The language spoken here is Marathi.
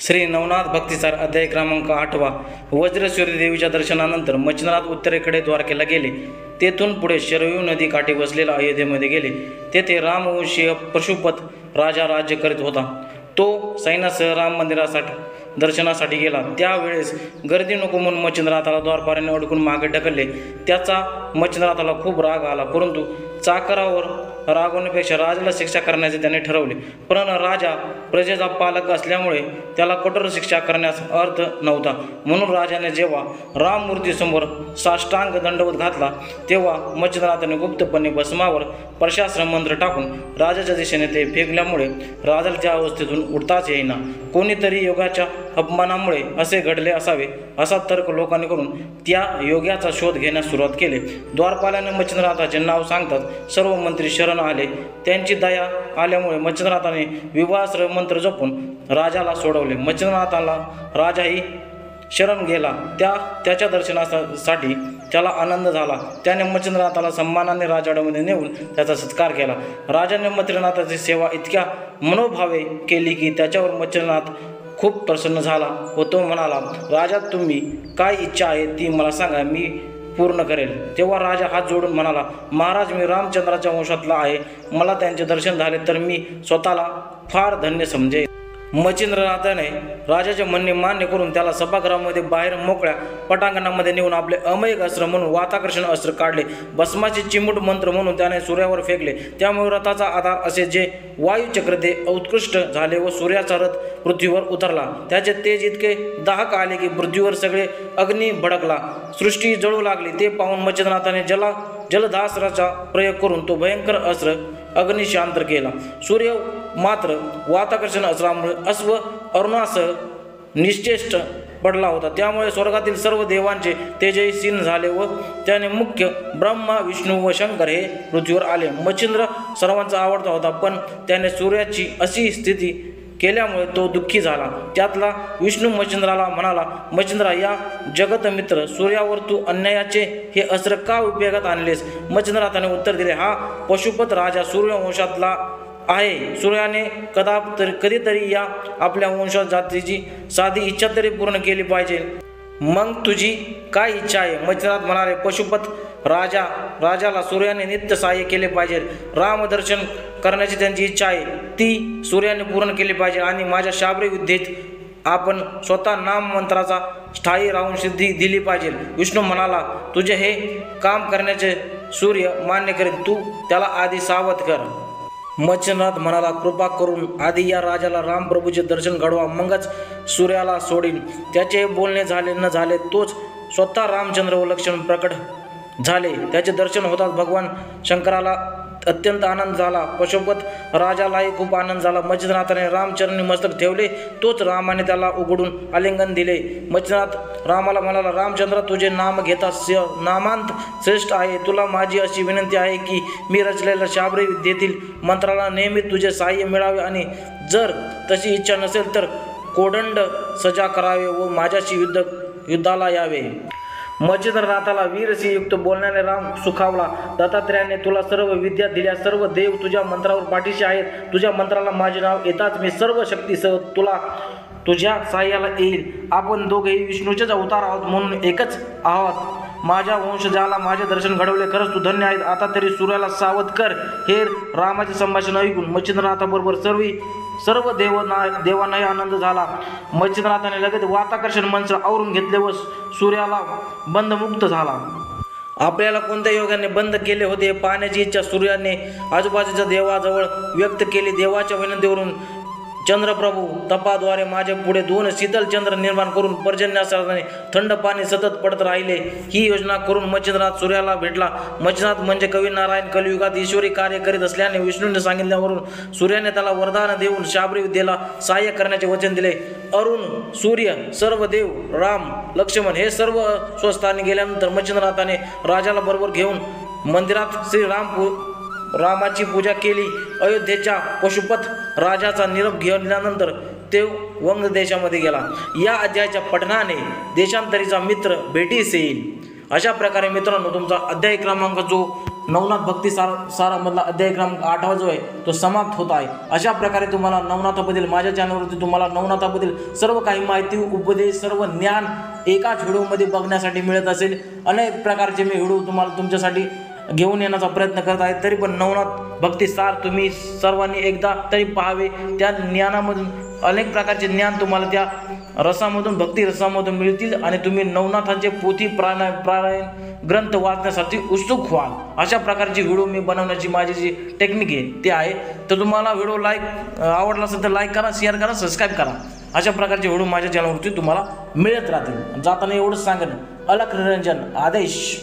श्री नवनाथ भक्तिसार अध्याय क्रमांक 8वा। वज्रसूरी देवीच्या दर्शनानंतर मच्छिंद्रनाथ उत्तरेकडे द्वारकेला गेले। तेथून पुढे शरयू नदी काठी बसलेल्या अयोध्येमध्ये गेले। तेथे रामवंशीय पशुपत राजा राज्य करीत होता। तो सैन्यासह राम मंदिरासाठी दर्शनासाठी गेला। त्यावेळेस गर्दी नको म्हणून मच्छिंद्रनाथाला द्वारपालाने अडकून मागे ढकलले। त्याचा मच्छिंद्रनाथाला खूप राग आला, परंतु चाकरावर रागवण्यापेक्षा राजाला शिक्षा करण्याचे त्याने ठरवले। पण राजा प्रजेचा पालक असल्यामुळे त्याला कठोर शिक्षा करण्यास अर्थ नव्हता। म्हणून राजाने जेव्हा राममूर्तीसमोर साष्टांग दंडवत घातला, तेव्हा मच्छिंद्रनाथाने गुप्तपणे भस्मावर प्रशास्त्र मंत्र टाकून राजाच्या दिशेने ते फेकल्यामुळे राजाला त्या अवस्थेतून उठताच येईना। कोणीतरी योगाच्या अपमानामुळे असे घडले असावे असा तर्क लोकांनी करून त्या योग्याचा शोध घेण्यास सुरुवात केली। द्वारपालाने मच्छिंद्रनाथाचे नाव सांगताच सर्व मंत्री शरण आले। त्यांची दया आल्यामुळे मच्छिंद्रनाथाने विवाहास्त्र मंत्र जपून राजाला सोडवले। मच्छिंद्रनाथाला राजाही शरण गेला। त्याच्या दर्शनासाठी त्याला आनंद झाला। त्याने मच्छिंद्रनाथाला सन्मानाने राजवाड्यामध्ये नेऊन त्याचा सत्कार केला। राजाने मच्छिंद्रनाथाची सेवा इतक्या मनोभावे केली की त्याच्यावर मच्छिंद्रनाथ खूप प्रसन्न झाला व तो म्हणाला, राजा तुम्ही काय इच्छा आहे ती मला सांगा, मी पूर्ण करेल। तेव्हा राजा हात जोडून म्हणाला, महाराज मी रामचंद्राच्या वंशातला आहे। मला त्यांचे दर्शन झाले तर मी स्वतःला फार धन्य समजेल। मच्छिंद्रनाथाने राजाचे म्हणणे मान्य करून त्याला सभागृहामध्ये बाहेर मोकळ्या पटांगणामध्ये नेऊन आपले अमयक अस्त्र म्हणून वाताकर्षण अस्त्र काढले। भस्माचे चिमूट मंत्र म्हणून त्याने सूर्यावर फेकले। त्यामुळे रथाचा आधार असे जे वायुचक्र ते उत्कृष्ट झाले व सूर्याचा रथ पृथ्वीवर उतरला। त्याचे तेज इतके दाहक आले की पृथ्वीवर सगळे अग्नी भडकला, सृष्टी जळू लागली। ते पाहून मच्छिंद्रनाथाने जलधास्त्राचा प्रयोग करून तो भयंकर अस्त्र अग्निशांत केला। सूर्य मात्र वाताकर्षण अस्त्रामुळे अश्व अरुणासह निश्चेष्ट पडला होता। त्यामुळे स्वर्गातील सर्व देवांचे तेजही क्षीण झाले व त्याने मुख्य ब्रह्मा विष्णू व शंकर हे पृथ्वीवर आले। मच्छिंद्र सर्वांचा आवडता होता, पण त्याने सूर्याची अशी स्थिती केल्यामुळे तो दुःखी झाला। त्यातला विष्णू मच्छिंद्राला म्हणाला, मच्छिंद्रा या जगत मित्र, सूर्यावर तू अन्यायाचे हे अस्त्र का उपयोगात आणलेस? मच्छिंद्रनाथाने उत्तर दिले, हा पशुपत राजा सूर्यवंशातला आहे। सूर्याने कधीतरी या आपल्या वंश जातीची साधी इच्छा तरी पूर्ण केली पाहिजे। मग तुझी काय इच्छा आहे? मच्छिंद्रनाथ म्हणाले, पशुपत राजाला सूर्याने नित्य सहाय्य केले पाहिजे। रामदर्शन करण्याची त्यांची इच्छा आहे ती सूर्याने पूर्ण केली पाहिजे आणि माझ्या शाबरी विद्येत आपण स्वतः नाम मंत्राचा स्थायी राहून सिद्धी दिली पाहिजे। विष्णू म्हणाला, तुझे हे काम करण्याचे सूर्य मान्य करेल, तू त्याला आधी सावध कर। मच्छिंद्रनाथ म्हणाला, कृपा करून आधी या राजाला रामप्रभूचे दर्शन घडवा, मगच सूर्याला सोडीन। त्याचे बोलणे झाले न झाले तोच स्वतः रामचंद्र व लक्ष्मण प्रकट झाले। त्याचे दर्शन होताच भगवान शंकराला अत्यंत आनंद झाला। पशुपत राजालाही खूप आनंद झाला। मच्छिंद्रनाथाने रामचरणी मस्तक ठेवले, तोच रामाने त्याला उघडून आलिंगन दिले। मच्छिंद्रनाथ रामाला म्हणाला, रामचंद्र तुझे नाम घेता नामांत श्रेष्ठ आहे। तुला माझी अशी विनंती आहे की मी रचलेल्या शाबरी विद्येतील मंत्राला नेहमी तुझे सहाय्य मिळावे आणि जर तशी इच्छा नसेल तर कोदंड सजा करावे व माझ्याशी युद्धाला यावे। मच्छिंद्रनाथाला वीरसिंहयुक्त बोलण्याने राम सुखावला। दत्तात्रेयाने तुला सर्व विद्या दिल्या, सर्व देव तुझ्या मंत्रावर पाठीशी आहेत। तुझ्या मंत्राला माझे नाव येताच मी सर्व शक्तीसह तुझ्या सहाय्याला येईल। आपण दोघेही विष्णूचेच अवतार आहोत म्हणून एकच आहोत। माझ्या वंशजाला माझे दर्शन घडवले, खरंच तू धन्य आहेत। आता तरी सूर्याला सावध कर। हे रामाचे संभाषण ऐकून मच्छिंद्रनाथाबरोबर सर्व देवांनाही आनंद झाला। मच्छिंद्रनाथाने लगेच वाताकर्षण मंत्र आवरून घेतले व सूर्याला बंधमुक्त झाला। आपल्याला कोणत्या योगाने बंद केले होते पाहण्याची इच्छा सूर्याने आजूबाजूच्या देवाजवळ व्यक्त केली। देवाच्या विनंतीवरून चंद्रप्रभू तपाद्वारे माझ्या पुढे 2 शीतल चंद्र निर्माण करून पर्जन्यासारखे थंड पाणी सतत पडत राहिले। ही योजना करून मच्छिंद्रनाथ सूर्याला भेटला। मच्छिंद्रनाथ म्हणजे कवी नारायण कलियुगात ईश्वरी कार्य करीत असल्याने विष्णूने सांगितल्यावरून सूर्याने त्याला वरदान देऊन शाबरी विद्येला सहाय्य करण्याचे वचन दिले। अरुण, सूर्य, सर्व देव, राम, लक्ष्मण हे सर्व स्वस्थानी गेल्यानंतर मच्छिंद्रनाथाने राजाला बरोबर घेऊन मंदिरात रामाची पूजा केली। अयोध्येच्या पशुपत राजाचा निरोप घेतल्यानंतर ते वंग देशामध्ये गेला। या अध्यायाच्या पठणाने देशांतरीचा मित्र भेटीस येईल। अशा प्रकारे मित्रांनो, तुमचा अध्याय क्रमांक जो नवनाथ भक्ती सारामधला अध्याय क्रमांक 8 जो आहे तो समाप्त होत आहे। अशा प्रकारे तुम्हाला नवनाथाबद्दल माझ्या चॅनलवरती तुम्हाला नवनाथाबद्दल सर्व काही माहिती, उपदेश, सर्व ज्ञान एकाच व्हिडिओमध्ये बघण्यासाठी मिळत असेल। अनेक प्रकारचे मी व्हिडिओ तुम्हाला तुमच्यासाठी घेऊन येण्याचा प्रयत्न करत आहे, तरी पण नवनाथ भक्ती सार तुम्ही सर्वांनी एकदा तरी पाहावे। त्या ज्ञानामधून अनेक प्रकारचे ज्ञान तुम्हाला त्या रसामधून, भक्ती रसामधून मिळतील आणि तुम्ही नवनाथांचे पोथी पारायण ग्रंथ वाचण्यासाठी उत्सुक व्हाल। अशा प्रकारची व्हिडिओ मी बनवण्याची माझी जी टेक्निक आहे ते आहे। तर तुम्हाला व्हिडिओ आवडला असेल तर लाईक करा, शेअर करा, सबस्क्राईब करा। अशा प्रकारचे व्हिडिओ माझ्या चॅनलवरती तुम्हाला मिळत राहतील। जाताना एवढंच सांगेन, अलख निरंजन आदेश।